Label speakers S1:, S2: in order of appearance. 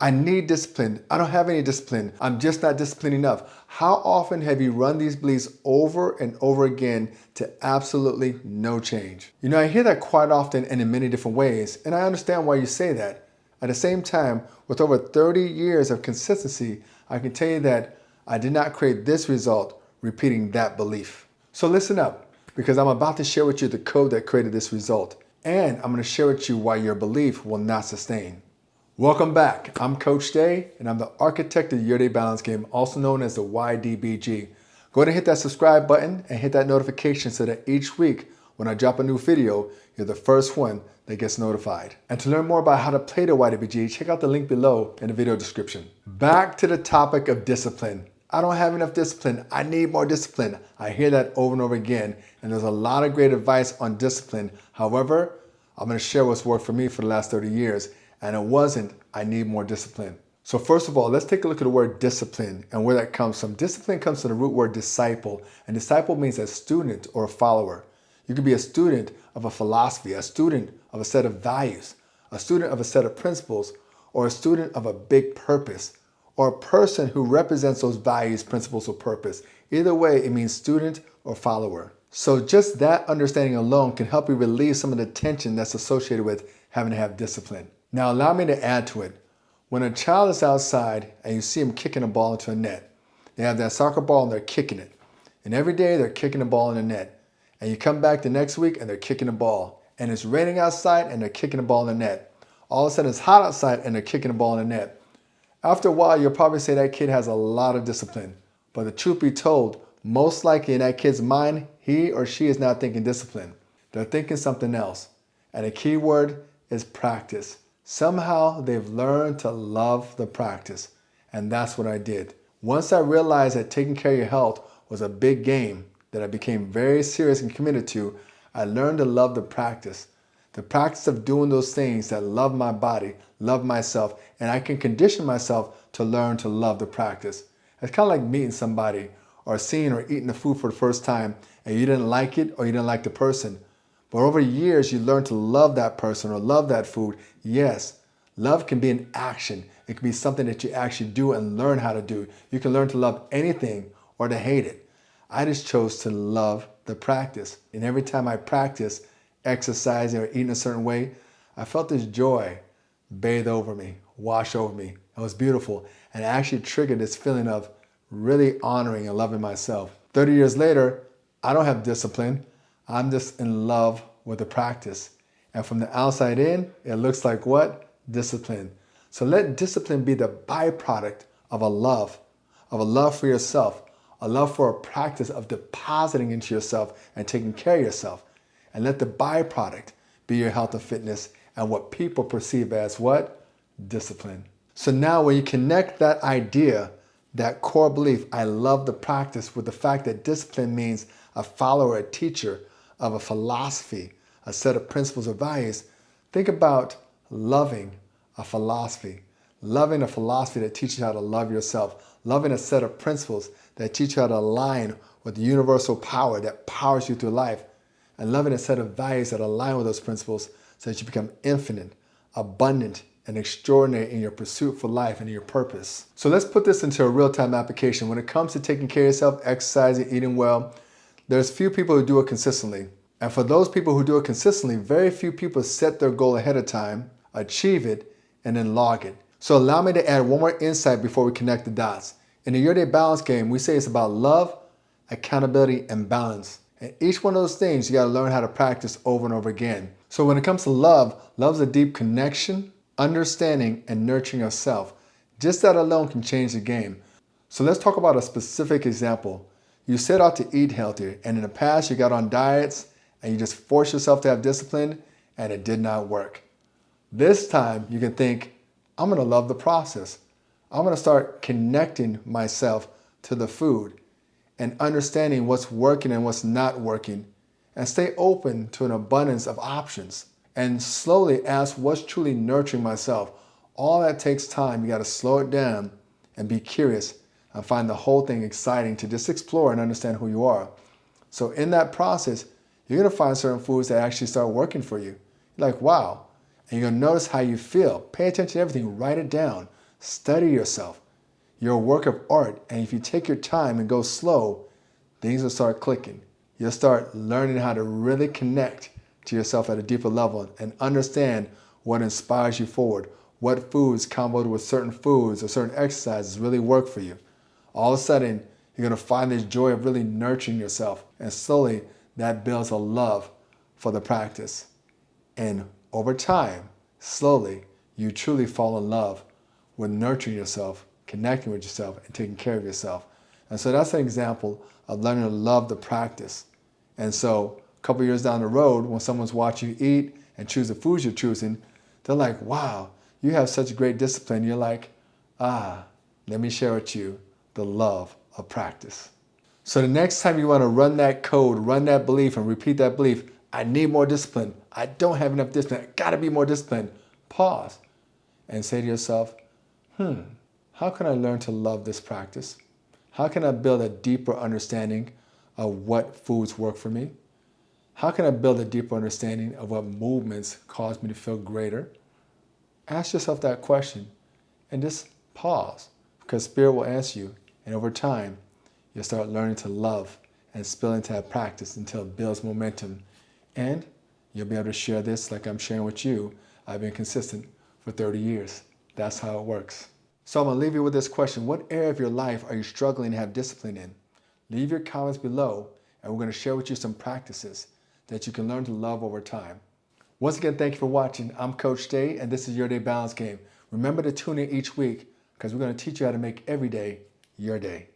S1: I need discipline. I don't have any discipline. I'm just not disciplined enough. How often have you run these beliefs over and over again to absolutely no change? You know, I hear that quite often and in many different ways, and I understand why you say that. At the same time, with over 30 years of consistency, I can tell you that I did not create this result repeating that belief. So listen up, because I'm about to share with you the code that created this result, and I'm going to share with you why your belief will not sustain. Welcome back. I'm Coach Day, and I'm the architect of YourDay Balance Game, also known as the YDBG. Go ahead and hit that subscribe button and hit that notification so that each week when I drop a new video, you're the first one that gets notified. And to learn more about how to play the YDBG, check out the link below in the video description. Back to the topic of discipline. I don't have enough discipline. I need more discipline. I hear that over and over again, and there's a lot of great advice on discipline. However, I'm going to share what's worked for me for the last 30 years. And it wasn't, I need more discipline. So first of all, let's take a look at the word discipline and where that comes from. Discipline comes from the root word disciple, and disciple means a student or a follower. You could be a student of a philosophy, a student of a set of values, a student of a set of principles, or a student of a big purpose, or a person who represents those values, principles, or purpose. Either way, it means student or follower. So just that understanding alone can help you relieve some of the tension that's associated with having to have discipline. Now allow me to add to it. When a child is outside and you see them kicking a ball into a net, they have that soccer ball and they're kicking it. And every day they're kicking the ball in the net. And you come back the next week and they're kicking the ball. And it's raining outside and they're kicking the ball in the net. All of a sudden it's hot outside and they're kicking the ball in the net. After a while, you'll probably say that kid has a lot of discipline. But the truth be told, most likely in that kid's mind, he or she is not thinking discipline. They're thinking something else. And the key word is practice. Somehow they've learned to love the practice, and that's what I did. Once I realized that taking care of your health was a big game that I became very serious and committed to, I learned to love the practice of doing those things that love my body, love myself, and I can condition myself to learn to love the practice. It's kind of like meeting somebody or seeing or eating the food for the first time and you didn't like it or you didn't like the person. But over years, you learn to love that person or love that food. Yes, love can be an action. It can be something that you actually do and learn how to do. You can learn to love anything or to hate it. I just chose to love the practice. And every time I practiced exercising or eating a certain way, I felt this joy bathe over me, wash over me. It was beautiful. And it actually triggered this feeling of really honoring and loving myself. 30 years later, I don't have discipline. I'm just in love with the practice. And from the outside in, it looks like what? Discipline. So let discipline be the byproduct of a love for yourself, a love for a practice of depositing into yourself and taking care of yourself. And let the byproduct be your health and fitness and what people perceive as what? Discipline. So now when you connect that idea, that core belief, I love the practice, with the fact that discipline means a follower, a teacher of a philosophy, a set of principles or values, think about loving a philosophy. Loving a philosophy that teaches you how to love yourself. Loving a set of principles that teach you how to align with the universal power that powers you through life. And loving a set of values that align with those principles so that you become infinite, abundant, and extraordinary in your pursuit for life and in your purpose. So let's put this into a real-time application. When it comes to taking care of yourself, exercising, eating well, there's few people who do it consistently. And for those people who do it consistently, very few people set their goal ahead of time, achieve it, and then log it. So allow me to add one more insight before we connect the dots. In the YourDay Balance Game, we say it's about love, accountability, and balance. And each one of those things you gotta learn how to practice over and over again. So when it comes to love, love's a deep connection, understanding, and nurturing of self. Just that alone can change the game. So let's talk about a specific example. You set out to eat healthier, and in the past you got on diets and you just forced yourself to have discipline and it did not work. This time you can think, I'm gonna love the process. I'm gonna start connecting myself to the food and understanding what's working and what's not working, and stay open to an abundance of options and slowly ask what's truly nurturing myself. All that takes time. You gotta slow it down and be curious and find the whole thing exciting to just explore and understand who you are. So in that process, you're gonna find certain foods that actually start working for you. You're like, wow. And you're gonna notice how you feel. Pay attention to everything, write it down. Study yourself. You're a work of art, and if you take your time and go slow, things will start clicking. You'll start learning how to really connect to yourself at a deeper level and understand what inspires you forward, what foods comboed with certain foods or certain exercises really work for you. All of a sudden, you're going to find this joy of really nurturing yourself, and slowly that builds a love for the practice. And over time, slowly, you truly fall in love with nurturing yourself, connecting with yourself, and taking care of yourself. And so that's an example of learning to love the practice. And so a couple years down the road, when someone's watching you eat and choose the foods you're choosing, they're like, wow, you have such great discipline. You're like, let me share with you the love of practice. So the next time you want to run that code, run that belief, and repeat that belief, I need more discipline. I don't have enough discipline. I gotta be more disciplined. Pause and say to yourself, how can I learn to love this practice? How can I build a deeper understanding of what foods work for me? How can I build a deeper understanding of what movements cause me to feel greater? Ask yourself that question and just pause, because Spirit will answer you. And over time, you'll start learning to love and spill into that practice until it builds momentum. And you'll be able to share this like I'm sharing with you. I've been consistent for 30 years. That's how it works. So I'm going to leave you with this question. What area of your life are you struggling to have discipline in? Leave your comments below, and we're going to share with you some practices that you can learn to love over time. Once again, thank you for watching. I'm Coach Day, and this is Your Day Balance Game. Remember to tune in each week, because we're going to teach you how to make every day your day.